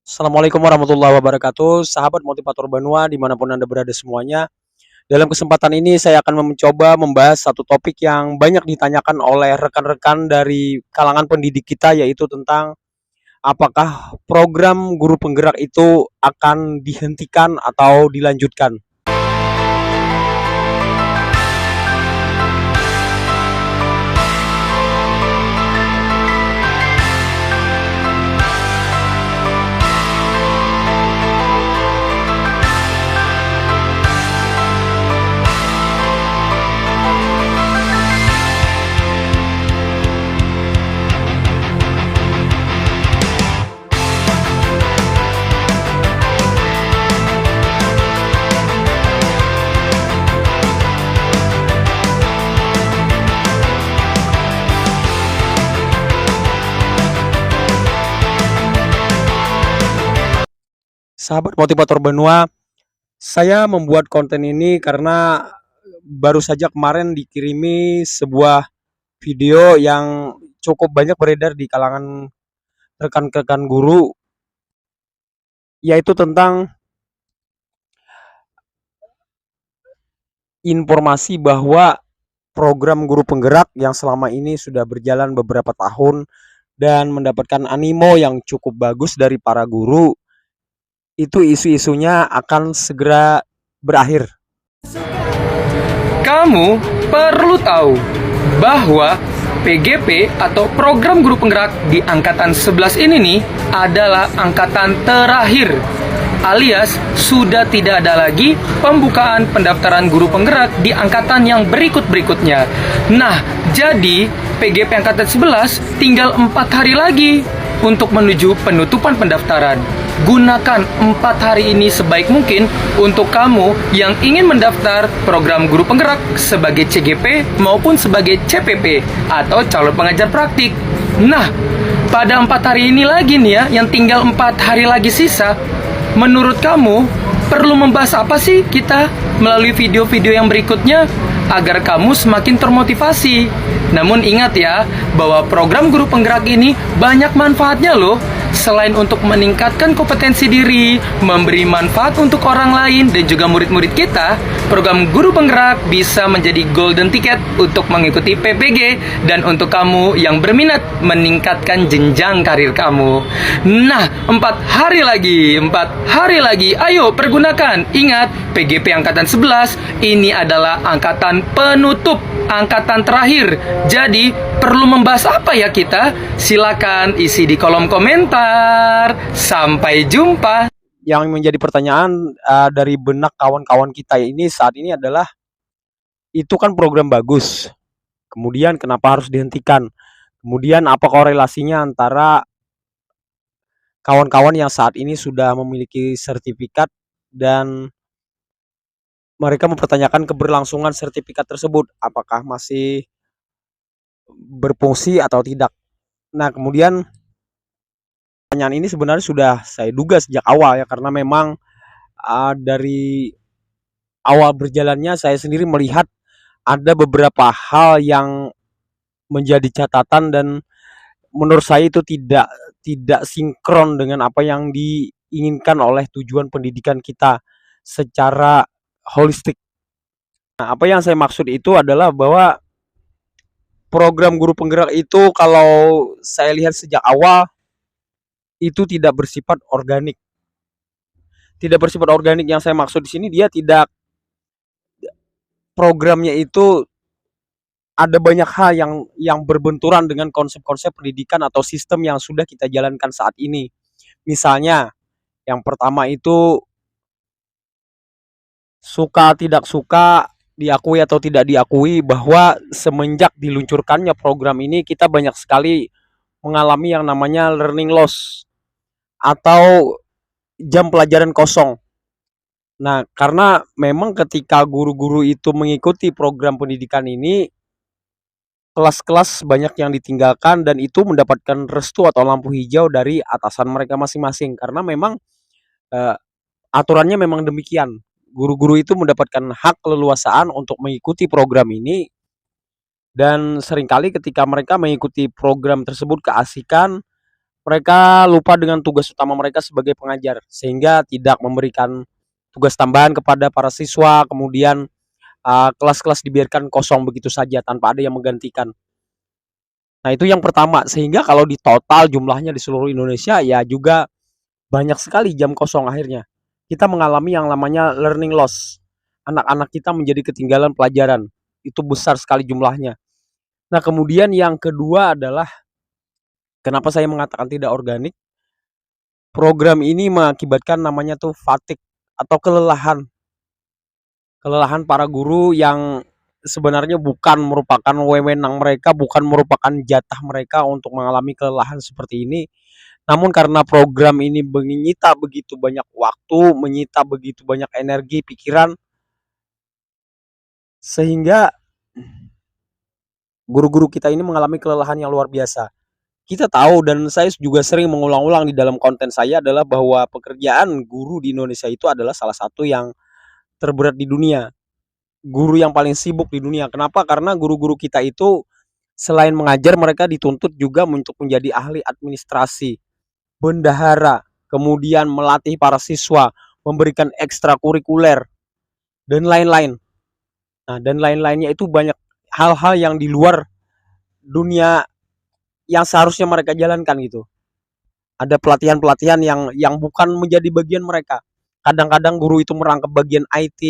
Assalamualaikum warahmatullahi wabarakatuh, sahabat motivator Banua dimanapun Anda berada semuanya. Dalam kesempatan ini saya akan mencoba membahas satu topik yang banyak ditanyakan oleh rekan-rekan dari kalangan pendidik kita, yaitu tentang apakah program guru penggerak itu akan dihentikan atau dilanjutkan. Sahabat motivator Banua, saya membuat konten ini karena baru saja kemarin dikirimi sebuah video yang cukup banyak beredar di kalangan rekan-rekan guru, yaitu tentang informasi bahwa program guru penggerak yang selama ini sudah berjalan beberapa tahun dan mendapatkan animo yang cukup bagus dari para guru, itu isu-isunya akan segera berakhir. Kamu perlu tahu bahwa PGP atau Program Guru Penggerak di Angkatan 11 ini nih adalah angkatan terakhir, alias sudah tidak ada lagi pembukaan pendaftaran guru penggerak di angkatan yang berikut-berikutnya. Nah, jadi PGP Angkatan 11 tinggal 4 hari lagi untuk menuju penutupan pendaftaran. Gunakan 4 hari ini sebaik mungkin untuk kamu yang ingin mendaftar program guru penggerak sebagai CGP maupun sebagai CPP atau calon pengajar praktik. Nah, pada 4 hari ini lagi nih ya, yang tinggal 4 hari lagi sisa, menurut kamu perlu membahas apa sih kita melalui video-video yang berikutnya agar kamu semakin termotivasi? Namun ingat ya, bahwa program guru penggerak ini banyak manfaatnya loh. Selain untuk meningkatkan kompetensi diri, memberi manfaat untuk orang lain dan juga murid-murid kita, program guru penggerak bisa menjadi golden ticket untuk mengikuti PPG dan untuk kamu yang berminat meningkatkan jenjang karir kamu. Nah, 4 hari lagi, ayo pergunakan. Ingat, PGP Angkatan 11 ini adalah angkatan penutup, angkatan terakhir. Jadi, perlu membahas apa ya kita? Silakan isi di kolom komentar. Sampai jumpa. Yang menjadi pertanyaan dari benak kawan-kawan kita ini saat ini adalah, itu kan program bagus, kemudian kenapa harus dihentikan? Kemudian apa korelasinya antara kawan-kawan yang saat ini sudah memiliki sertifikat dan mereka mempertanyakan keberlangsungan sertifikat tersebut, apakah masih berfungsi atau tidak? Nah, kemudian pertanyaan ini sebenarnya sudah saya duga sejak awal ya, karena memang dari awal berjalannya saya sendiri melihat ada beberapa hal yang menjadi catatan dan menurut saya itu tidak sinkron dengan apa yang diinginkan oleh tujuan pendidikan kita secara holistik. Nah, apa yang saya maksud itu adalah bahwa program guru penggerak itu kalau saya lihat sejak awal itu tidak bersifat organik. Tidak bersifat organik yang saya maksud di sini, dia tidak, programnya itu ada banyak hal yang berbenturan dengan konsep-konsep pendidikan atau sistem yang sudah kita jalankan saat ini. Misalnya, yang pertama itu suka tidak suka, diakui atau tidak diakui, bahwa semenjak diluncurkannya program ini kita banyak sekali mengalami yang namanya learning loss atau jam pelajaran kosong. Nah, karena memang ketika guru-guru itu mengikuti program pendidikan ini, kelas-kelas banyak yang ditinggalkan dan itu mendapatkan restu atau lampu hijau dari atasan mereka masing-masing, karena memang eh, aturannya memang demikian. Guru-guru itu mendapatkan hak keleluasaan untuk mengikuti program ini, dan seringkali ketika mereka mengikuti program tersebut keasikan, mereka lupa dengan tugas utama mereka sebagai pengajar, sehingga tidak memberikan tugas tambahan kepada para siswa, kemudian kelas-kelas dibiarkan kosong begitu saja tanpa ada yang menggantikan. Nah, itu yang pertama, sehingga kalau di total jumlahnya di seluruh Indonesia ya juga banyak sekali jam kosong akhirnya. Kita mengalami yang namanya learning loss. Anak-anak kita menjadi ketinggalan pelajaran. Itu besar sekali jumlahnya. Nah, kemudian yang kedua adalah kenapa saya mengatakan tidak organik? Program ini mengakibatkan namanya tuh fatigue atau kelelahan. Kelelahan para guru yang sebenarnya bukan merupakan wewenang mereka, bukan merupakan jatah mereka untuk mengalami kelelahan seperti ini. Namun karena program ini menyita begitu banyak waktu, menyita begitu banyak energi, pikiran, sehingga guru-guru kita ini mengalami kelelahan yang luar biasa. Kita tahu dan saya juga sering mengulang-ulang di dalam konten saya adalah bahwa pekerjaan guru di Indonesia itu adalah salah satu yang terberat di dunia. Guru yang paling sibuk di dunia. Kenapa? Karena guru-guru kita itu selain mengajar, mereka dituntut juga untuk menjadi ahli administrasi, bendahara, kemudian melatih para siswa, memberikan ekstrakurikuler, dan lain-lain. Nah, dan lain-lainnya itu banyak hal-hal yang di luar dunia yang seharusnya mereka jalankan gitu. Ada pelatihan-pelatihan yang bukan menjadi bagian mereka. Kadang-kadang guru itu merangkap bagian IT,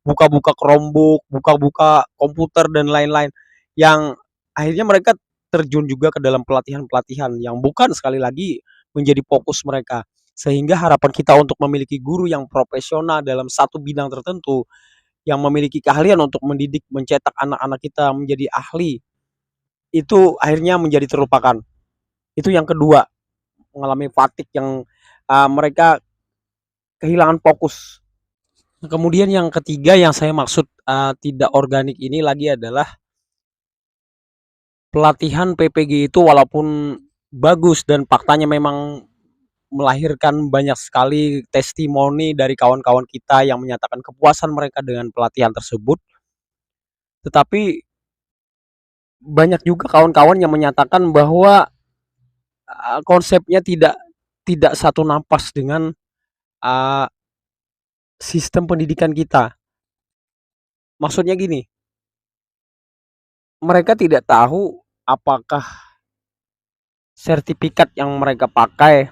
buka-buka Chromebook, buka-buka komputer dan lain-lain. Yang akhirnya mereka terjun juga ke dalam pelatihan-pelatihan yang bukan sekali lagi menjadi fokus mereka. Sehingga harapan kita untuk memiliki guru yang profesional dalam satu bidang tertentu, yang memiliki keahlian untuk mendidik, mencetak anak-anak kita menjadi ahli, itu akhirnya menjadi terlupakan. Itu yang kedua, mengalami fatigue yang mereka kehilangan fokus. Kemudian yang ketiga yang saya maksud tidak organik ini lagi adalah pelatihan PPG itu walaupun bagus dan faktanya memang melahirkan banyak sekali testimoni dari kawan-kawan kita yang menyatakan kepuasan mereka dengan pelatihan tersebut. Tetapi banyak juga kawan-kawan yang menyatakan bahwa konsepnya tidak satu napas dengan uh, sistem pendidikan kita. Maksudnya gini, mereka tidak tahu apakah sertifikat yang mereka pakai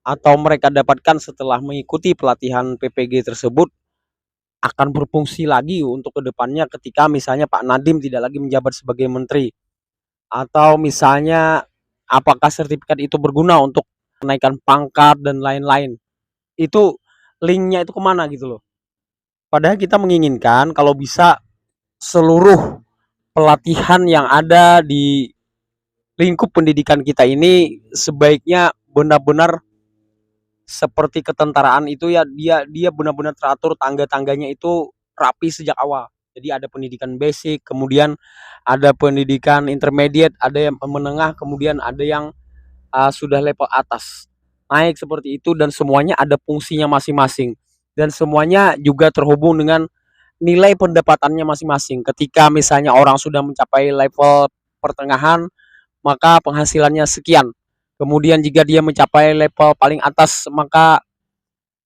atau mereka dapatkan setelah mengikuti pelatihan PPG tersebut akan berfungsi lagi untuk kedepannya ketika misalnya Pak Nadiem tidak lagi menjabat sebagai menteri, atau misalnya apakah sertifikat itu berguna untuk kenaikan pangkat dan lain-lain. Itu linknya itu kemana gitu loh. Padahal kita menginginkan kalau bisa seluruh pelatihan yang ada di lingkup pendidikan kita ini sebaiknya benar-benar seperti ketentaraan itu ya, dia benar-benar teratur, tangga-tangganya itu rapi sejak awal. Jadi ada pendidikan basic, kemudian ada pendidikan intermediate, ada yang menengah, kemudian ada yang sudah level atas. Naik seperti itu dan semuanya ada fungsinya masing-masing. Dan semuanya juga terhubung dengan nilai pendapatannya masing-masing. Ketika misalnya orang sudah mencapai level pertengahan, maka penghasilannya sekian. Kemudian jika dia mencapai level paling atas, maka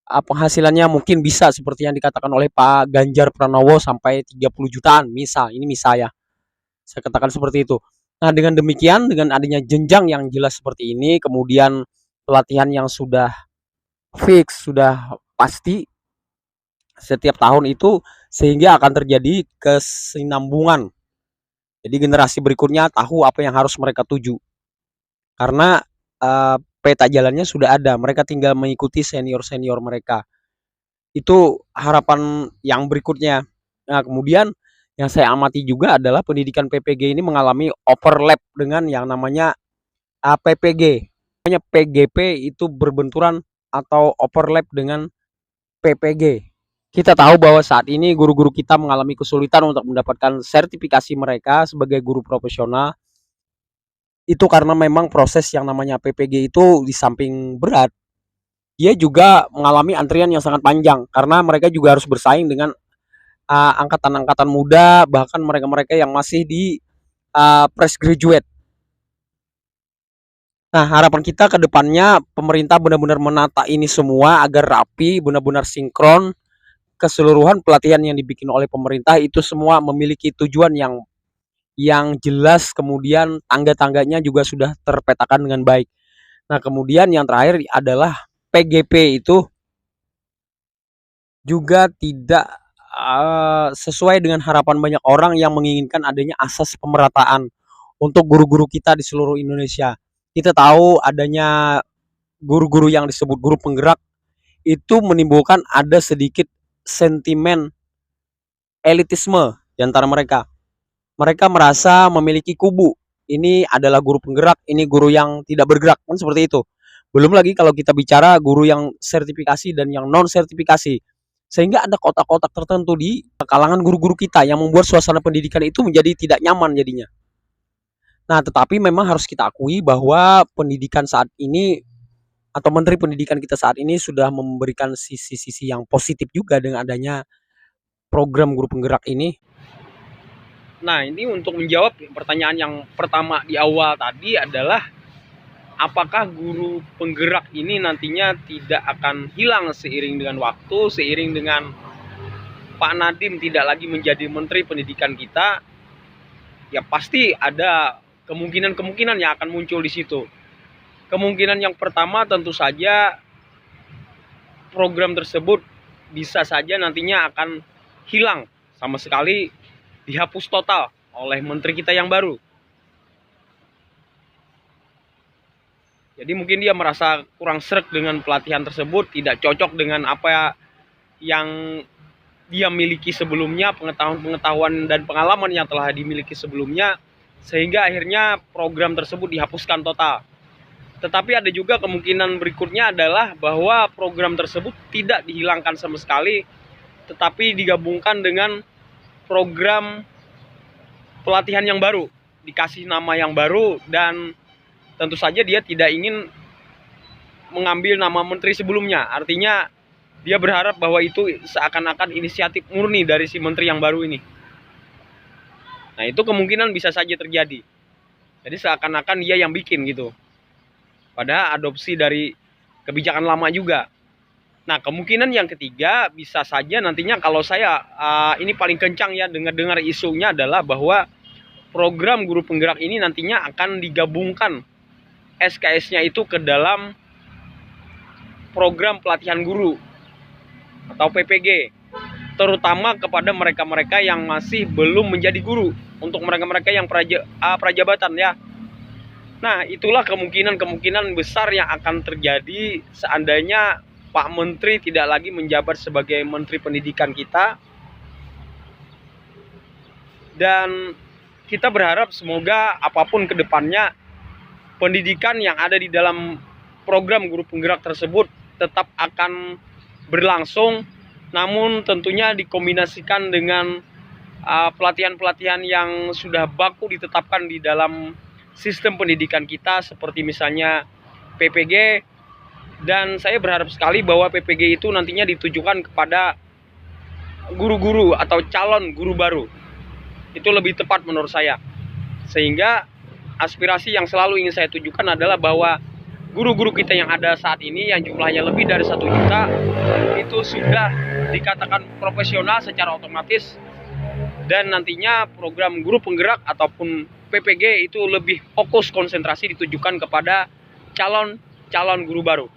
penghasilannya mungkin bisa seperti yang dikatakan oleh Pak Ganjar Pranowo sampai 30 jutaan. Misal, ini misal ya. Saya katakan seperti itu. Nah, dengan demikian, dengan adanya jenjang yang jelas seperti ini, kemudian pelatihan yang sudah fix, sudah pasti setiap tahun itu, sehingga akan terjadi kesinambungan. Jadi generasi berikutnya tahu apa yang harus mereka tuju. Karena peta jalannya sudah ada, mereka tinggal mengikuti senior-senior mereka. Itu harapan yang berikutnya. Nah, kemudian yang saya amati juga adalah pendidikan PPG ini mengalami overlap dengan yang namanya PPG. Namanya PGP itu berbenturan atau overlap dengan PPG. Kita tahu bahwa saat ini guru-guru kita mengalami kesulitan untuk mendapatkan sertifikasi mereka sebagai guru profesional. Itu karena memang proses yang namanya PPG itu di samping berat, dia juga mengalami antrian yang sangat panjang karena mereka juga harus bersaing dengan angkatan-angkatan muda, bahkan mereka-mereka yang masih di fresh graduate. Nah, harapan kita ke depannya pemerintah benar-benar menata ini semua agar rapi, benar-benar sinkron. Keseluruhan pelatihan yang dibikin oleh pemerintah itu semua memiliki tujuan yang jelas, kemudian tangga-tangganya juga sudah terpetakan dengan baik. Nah, kemudian yang terakhir adalah PGP itu juga tidak sesuai dengan harapan banyak orang yang menginginkan adanya asas pemerataan untuk guru-guru kita di seluruh Indonesia. Kita tahu adanya guru-guru yang disebut guru penggerak itu menimbulkan ada sedikit sentimen elitisme di antara mereka. Mereka merasa memiliki kubu. Ini adalah guru penggerak, ini guru yang tidak bergerak, kan seperti itu. Belum lagi kalau kita bicara guru yang sertifikasi dan yang non sertifikasi. Sehingga ada kotak-kotak tertentu di kalangan guru-guru kita yang membuat suasana pendidikan itu menjadi tidak nyaman jadinya. Nah, tetapi memang harus kita akui bahwa pendidikan saat ini atau Menteri Pendidikan kita saat ini sudah memberikan sisi-sisi yang positif juga dengan adanya program guru penggerak ini. Nah, ini untuk menjawab pertanyaan yang pertama di awal tadi adalah apakah guru penggerak ini nantinya tidak akan hilang seiring dengan waktu, seiring dengan Pak Nadiem tidak lagi menjadi Menteri Pendidikan kita. Ya pasti ada kemungkinan-kemungkinan yang akan muncul di situ. Kemungkinan yang pertama tentu saja program tersebut bisa saja nantinya akan hilang sama sekali, dihapus total oleh menteri kita yang baru. Jadi mungkin dia merasa kurang sreg dengan pelatihan tersebut, tidak cocok dengan apa yang dia miliki sebelumnya, pengetahuan dan pengalaman yang telah dimiliki sebelumnya, sehingga akhirnya program tersebut dihapuskan total. Tetapi ada juga kemungkinan berikutnya adalah bahwa program tersebut tidak dihilangkan sama sekali, tetapi digabungkan dengan program pelatihan yang baru, dikasih nama yang baru, dan tentu saja dia tidak ingin mengambil nama menteri sebelumnya. Artinya dia berharap bahwa itu seakan-akan inisiatif murni dari si menteri yang baru ini. Nah, itu kemungkinan bisa saja terjadi. Jadi seakan-akan dia yang bikin gitu. Padahal adopsi dari kebijakan lama juga. Nah, kemungkinan yang ketiga bisa saja nantinya kalau saya ini paling kencang ya dengar isunya adalah bahwa program guru penggerak ini nantinya akan digabungkan SKS-nya itu ke dalam program pelatihan guru atau PPG, terutama kepada mereka-mereka yang masih belum menjadi guru, untuk mereka-mereka yang prajabatan ya. Nah, itulah kemungkinan besar yang akan terjadi seandainya Pak Menteri tidak lagi menjabat sebagai Menteri Pendidikan kita. Dan kita berharap semoga apapun ke depannya, pendidikan yang ada di dalam program guru penggerak tersebut tetap akan berlangsung, namun tentunya dikombinasikan dengan pelatihan-pelatihan yang sudah baku ditetapkan di dalam sistem pendidikan kita, seperti misalnya PPG. Dan saya berharap sekali bahwa PPG itu nantinya ditujukan kepada guru-guru atau calon guru baru. Itu lebih tepat menurut saya. Sehingga aspirasi yang selalu ingin saya tujukan adalah bahwa guru-guru kita yang ada saat ini yang jumlahnya lebih dari 1 juta itu sudah dikatakan profesional secara otomatis, dan nantinya program guru penggerak ataupun PPG itu lebih fokus konsentrasi ditujukan kepada calon guru baru.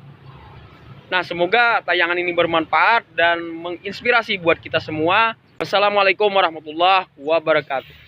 Nah, semoga tayangan ini bermanfaat dan menginspirasi buat kita semua. Wassalamualaikum warahmatullahi wabarakatuh.